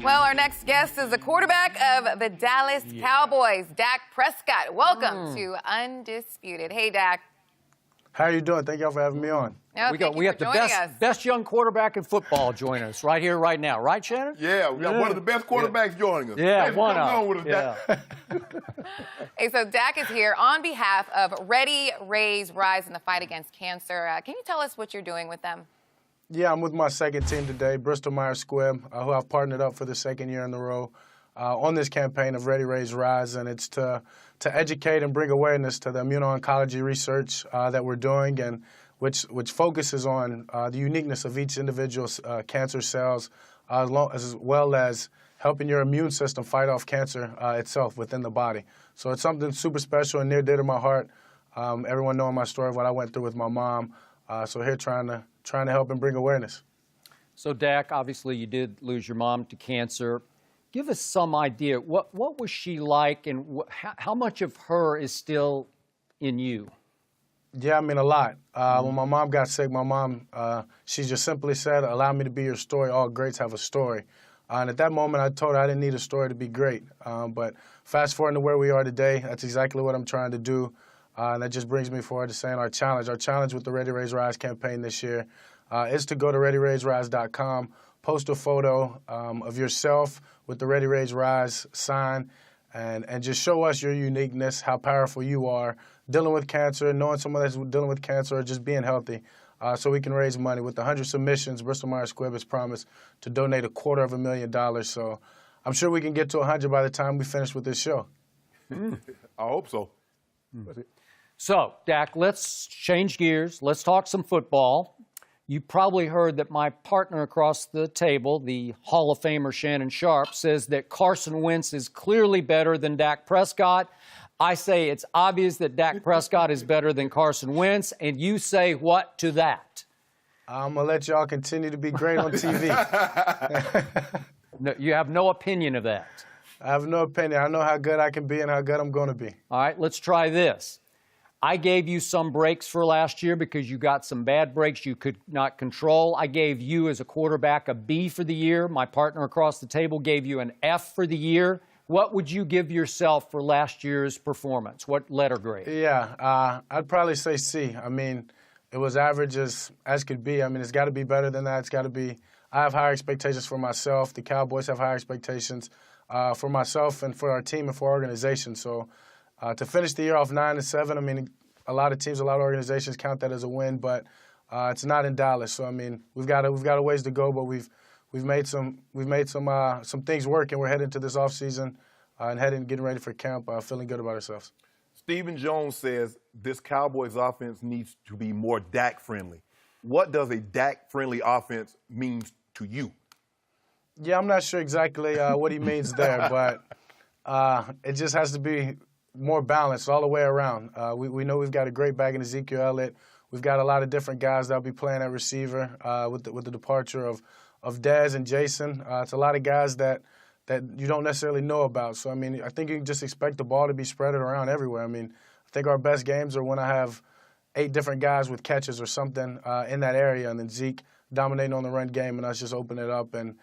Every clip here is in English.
Well, our next guest is the quarterback of the Dallas Cowboys, Dak Prescott. Welcome to Undisputed. Hey, Dak. How are you doing? Thank y'all for having me on. No, we got the best young quarterback in football joining us right here, right now. Right, Shannon? Yeah, we got one of the best quarterbacks joining us. Yeah, Thanks for one coming of on with us, Dak. Hey, so Dak is here on behalf of Ready, Raise, Rise in the fight against cancer. Can you tell us what you're doing with them? Yeah, I'm with my second team today, Bristol-Myers Squibb, who I've partnered up for the second year in a row on this campaign of Ready, Raise, Rise, and it's to educate and bring awareness to the immuno-oncology research that we're doing, and which focuses on the uniqueness of each individual's cancer cells, as well as helping your immune system fight off cancer itself within the body. So it's something super special and near dear to my heart. Everyone knowing my story of what I went through with my mom. So here trying to help and bring awareness. So, Dak, obviously you did lose your mom to cancer. Give us some idea. What was she like, and how much of her is still in you? Yeah, I mean, a lot. When my mom got sick, my mom, she just simply said, "Allow me to be your story. All greats have a story." And at that moment, I told her I didn't need a story to be great. But fast forward to where we are today, that's exactly what I'm trying to do. And that just brings me forward to saying our challenge with the Ready, Raise, Rise campaign this year is to go to ReadyRaiseRise.com, post a photo of yourself with the Ready, Raise, Rise sign, and just show us your uniqueness, how powerful you are, dealing with cancer, knowing someone that's dealing with cancer, or just being healthy, so we can raise money. With 100 submissions, Bristol-Myers Squibb has promised to donate $250,000. So I'm sure we can get to 100 by the time we finish with this show. I hope so. So, Dak, let's change gears. Let's talk some football. You probably heard that my partner across the table, the Hall of Famer Shannon Sharp, says that Carson Wentz is clearly better than Dak Prescott. I say it's obvious that Dak Prescott is better than Carson Wentz, and you say what to that? I'm going to let y'all continue to be great on TV. No, you have no opinion of that. I have no opinion. I know how good I can be and how good I'm going to be. All right, let's try this. I gave you some breaks for last year because you got some bad breaks you could not control. I gave you as a quarterback a B for the year. My partner across the table gave you an F for the year. What would you give yourself for last year's performance? What letter grade? Yeah, I'd probably say C. I mean, it was average as could be. I mean, it's got to be better than that. It's got to be. I have higher expectations for myself. The Cowboys have higher expectations for myself and for our team and for our organization. So to finish the year off 9-7, I mean, a lot of teams, a lot of organizations count that as a win, but it's not in Dallas. So I mean, we've got a ways to go, but we've made some things work, and we're heading to this offseason and getting ready for camp, feeling good about ourselves. Stephen Jones says this Cowboys offense needs to be more Dak-friendly. What does a Dak-friendly offense mean to you? Yeah, I'm not sure exactly what he means there, but it just has to be more balanced all the way around. We know we've got a great back in Ezekiel Elliott. We've got a lot of different guys that'll be playing at receiver with the departure of Dez and Jason. It's a lot of guys that you don't necessarily know about. So, I mean, I think you can just expect the ball to be spread around everywhere. I mean, I think our best games are when I have 8 different guys with catches or something in that area, and then Zeke dominating on the run game and us just opening it up and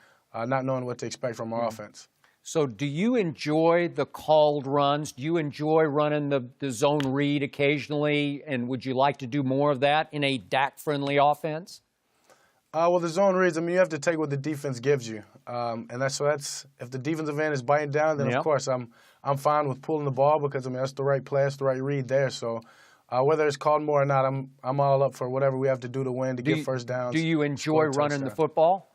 not knowing what to expect from our offense. So do you enjoy the called runs? Do you enjoy running the zone read occasionally? And would you like to do more of that in a Dak-friendly offense? Well, the zone reads, I mean, you have to take what the defense gives you. And that's if the defensive end is biting down, then of course I'm fine with pulling the ball because, I mean, that's the right play, that's the right read there. So whether it's called more or not, I'm all up for whatever we have to do to win, to get first downs. Do you enjoy running the football?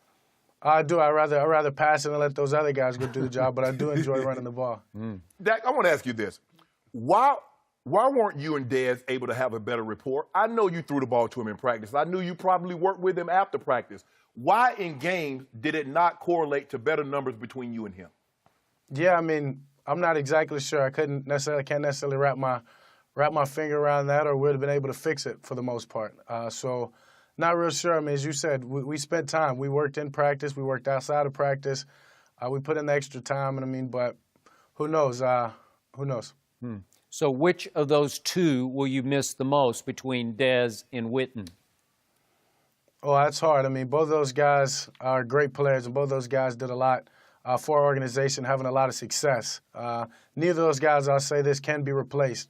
I do. I'd rather pass it and let those other guys go do the job, but I do enjoy running the ball. Dak, I want to ask you this. Why weren't you and Dez able to have a better rapport? I know you threw the ball to him in practice. I knew you probably worked with him after practice. Why in games did it not correlate to better numbers between you and him? Yeah, I mean, I'm not exactly sure. I can't necessarily wrap my finger around that, or would have been able to fix it for the most part. So not real sure. I mean, as you said, we spent time. We worked in practice. We worked outside of practice. We put in the extra time, and I mean, but who knows? Who knows? So which of those two will you miss the most between Dez and Witten? Oh, that's hard. I mean, both those guys are great players, and both those guys did a lot for our organization, having a lot of success. Neither of those guys, I'll say this, can be replaced.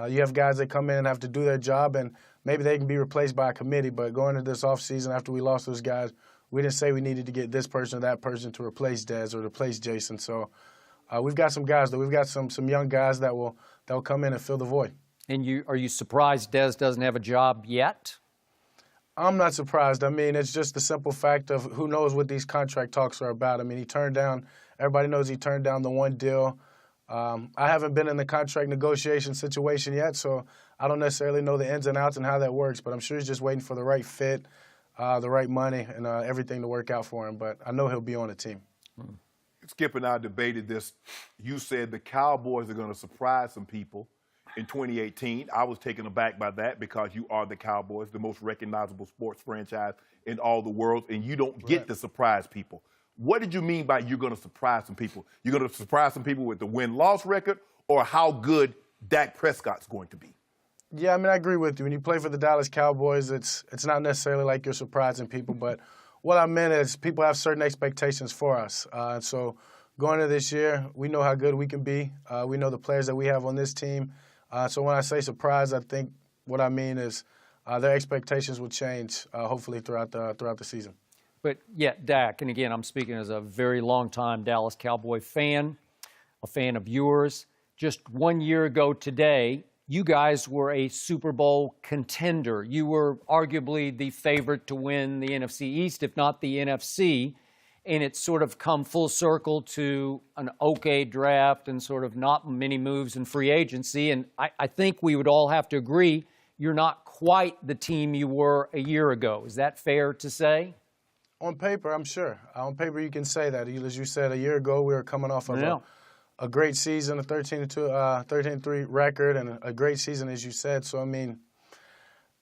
You have guys that come in and have to do their job, and maybe they can be replaced by a committee, but going into this offseason after we lost those guys, we didn't say we needed to get this person or that person to replace Dez or replace Jason. So we've got some guys, though. We've got some young guys that will come in and fill the void. And are you surprised Dez doesn't have a job yet? I'm not surprised. I mean, it's just the simple fact of who knows what these contract talks are about. I mean, everybody knows he turned down the one deal. I haven't been in the contract negotiation situation yet, so I don't necessarily know the ins and outs and how that works, but I'm sure he's just waiting for the right fit, the right money, and everything to work out for him. But I know he'll be on the team. Skip and I debated this. You said the Cowboys are going to surprise some people in 2018. I was taken aback by that because you are the Cowboys, the most recognizable sports franchise in all the world, and you don't get to surprise people. What did you mean by you're going to surprise some people? You're going to surprise some people with the win-loss record or how good Dak Prescott's going to be? Yeah, I mean, I agree with you. When you play for the Dallas Cowboys, it's not necessarily like you're surprising people, but what I meant is people have certain expectations for us. So going into this year, we know how good we can be. We know the players that we have on this team. So when I say surprise, I think what I mean is their expectations will change, hopefully, throughout the season. But, yeah, Dak, and again, I'm speaking as a very long-time Dallas Cowboy fan, a fan of yours. Just 1 year ago today, you guys were a Super Bowl contender. You were arguably the favorite to win the NFC East, if not the NFC. And it's sort of come full circle to an okay draft and sort of not many moves in free agency. And I think we would all have to agree you're not quite the team you were a year ago. Is that fair to say? On paper, I'm sure. On paper, you can say that. As you said, a year ago, we were coming off of a great season, a 13-3 record, and a great season, as you said. So, I mean,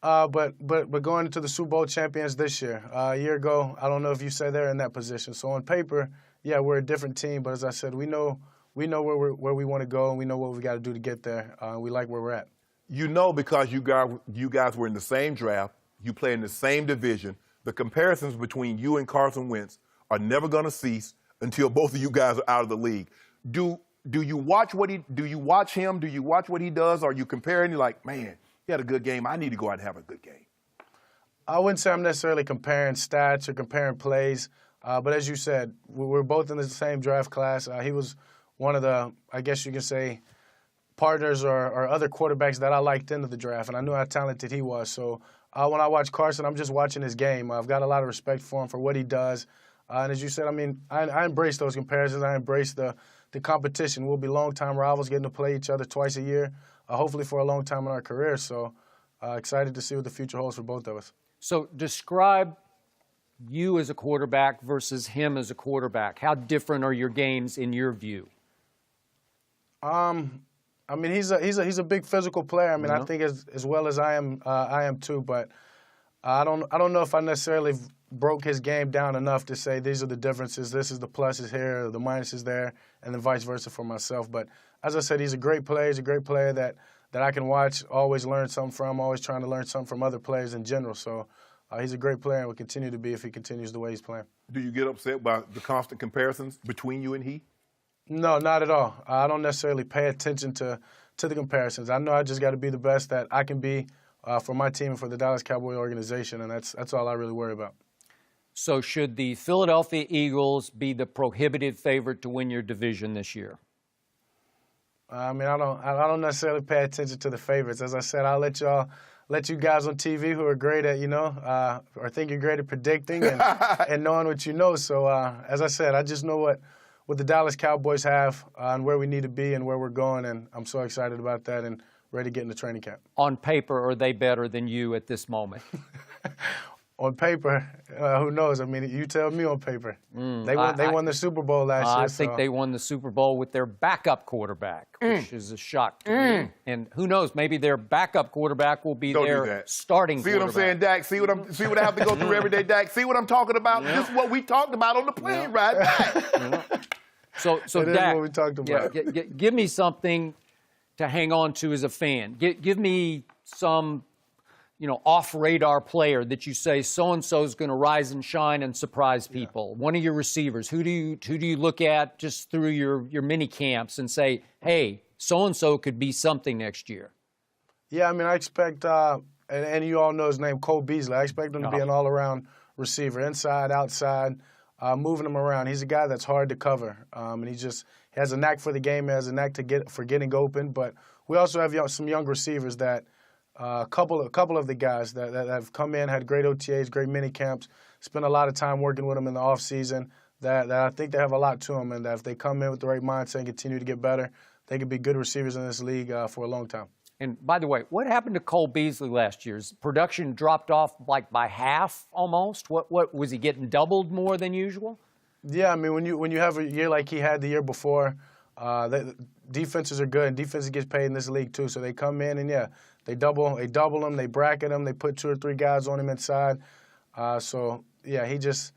but going into the Super Bowl champions this year, a year ago, I don't know if you say they're in that position. So on paper, yeah, we're a different team. But as I said, we know where we want to go, and we know what we got to do to get there. We like where we're at. You know, because you guys were in the same draft, you play in the same division. The comparisons between you and Carson Wentz are never going to cease until both of you guys are out of the league. Do you watch him? Do you watch what he does? Or are you comparing? You're like, man, he had a good game. I need to go out and have a good game. I wouldn't say I'm necessarily comparing stats or comparing plays. But as you said, we're both in the same draft class. He was one of the, I guess you can say, partners or other quarterbacks that I liked into the draft, and I knew how talented he was. So when I watch Carson, I'm just watching his game. I've got a lot of respect for him for what he does. And as you said, I mean, I embrace those comparisons. I embrace the competition. We'll be longtime rivals, getting to play each other twice a year, hopefully for a long time in our career. So excited to see what the future holds for both of us. So describe you as a quarterback versus him as a quarterback. How different are your games in your view? I mean, he's a big physical player. I mean, I think as well as I am too. But I don't know if I necessarily broke his game down enough to say these are the differences. This is the pluses here, the minuses there, and then vice versa for myself. But as I said, he's a great player. He's a great player that I can watch, always learn something from, always trying to learn something from other players in general. So he's a great player and will continue to be if he continues the way he's playing. Do you get upset by the constant comparisons between you and he? No, not at all. I don't necessarily pay attention to the comparisons. I know I just got to be the best that I can be for my team and for the Dallas Cowboy organization, and that's all I really worry about. So should the Philadelphia Eagles be the prohibited favorite to win your division this year? I mean, I don't necessarily pay attention to the favorites. As I said, I'll let you guys on TV who are great at, or think you're great at predicting and knowing what you know. So as I said, I just know what the Dallas Cowboys have and where we need to be and where we're going, and I'm so excited about that and ready to get into training camp. On paper, are they better than you at this moment? On paper, who knows? I mean, you tell me on paper. They won the Super Bowl last year. I think they won the Super Bowl with their backup quarterback, which is a shock to me. And who knows, maybe their backup quarterback will be their starting quarterback. See what I'm saying, Dak? See what I have to go through every day, Dak? See what I'm talking about? Yeah. This is what we talked about on the plane ride back. So Dak, what we talked about. Give me something to hang on to as a fan. Give me some off-radar player that you say so-and-so is going to rise and shine and surprise people? Yeah. One of your receivers. Who do you look at just through your mini camps and say, hey, so-and-so could be something next year? Yeah, I mean, I expect, and you all know his name, Cole Beasley. I expect him to be an all-around receiver, inside, outside, moving him around. He's a guy that's hard to cover, and he has a knack for the game, has a knack for getting open. But we also have some young receivers that a couple of the guys that have come in, had great OTAs, great mini camps, spent a lot of time working with them in the offseason, that I think they have a lot to them, and that if they come in with the right mindset and continue to get better, they could be good receivers in this league for a long time. And by the way, what happened to Cole Beasley last year? His production dropped off like by half almost? What was he getting doubled more than usual? Yeah, I mean, when you have a year like he had the year before, defenses are good, and defenses get paid in this league too. So they come in and they double him, they bracket him, they put 2 or 3 guys on him inside. He just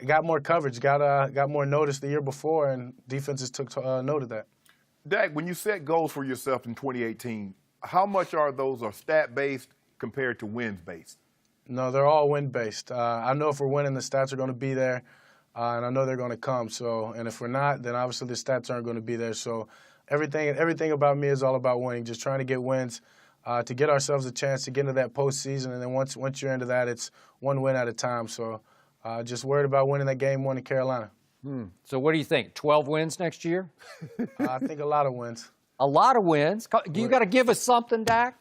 got more coverage, got more notice the year before, and defenses took note of that. Dak, when you set goals for yourself in 2018, how much are those stat-based compared to wins-based? No, they're all win-based. I know if we're winning, the stats are going to be there, and I know they're going to come. And if we're not, then obviously the stats aren't going to be there. So everything about me is all about winning, just trying to get wins, to get ourselves a chance to get into that postseason. And then once you're into that, it's one win at a time. So just worried about winning that game 1 in Carolina. So what do you think, 12 wins next year? I think a lot of wins. A lot of wins. You got to give us something, Dak.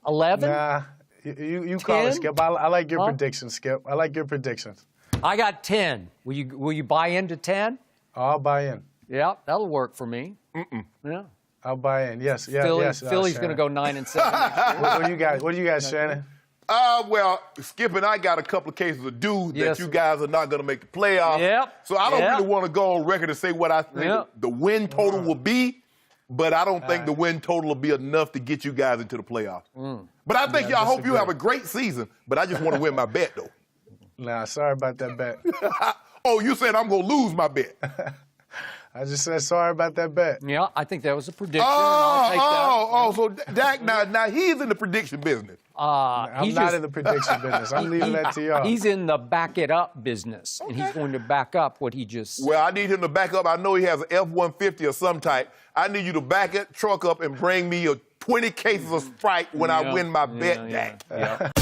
11? Nah, you call it, Skip. I like your predictions, Skip. I like your predictions. I got 10. Will you buy into 10? I'll buy in. Yeah, that'll work for me. Yeah. I'll buy in. Yes. Philly's going to go 9-7 next year. What do you guys, Shannon? Well, Skip and I got a couple of cases of dudes that you guys are not going to make the playoffs. Yep. So I don't really want to go on record and say what I think the win total will be. But I don't think the win total will be enough to get you guys into the playoffs. But I think I hope you have a great season. But I just want to win my bet, though. Nah, sorry about that bet. Oh, you said I'm going to lose my bet. I just said sorry about that bet. Yeah, I think that was a prediction. I'll take that. So Dak, now he's in the prediction business. I'm not in the prediction business. I'm leaving that to y'all. He's in the back it up business, and he's going to back up what he just said. Well, I need him to back up. I know he has an F-150 or some type. I need you to back it, truck up, and bring me 20 cases of Sprite when I win my bet, Dak.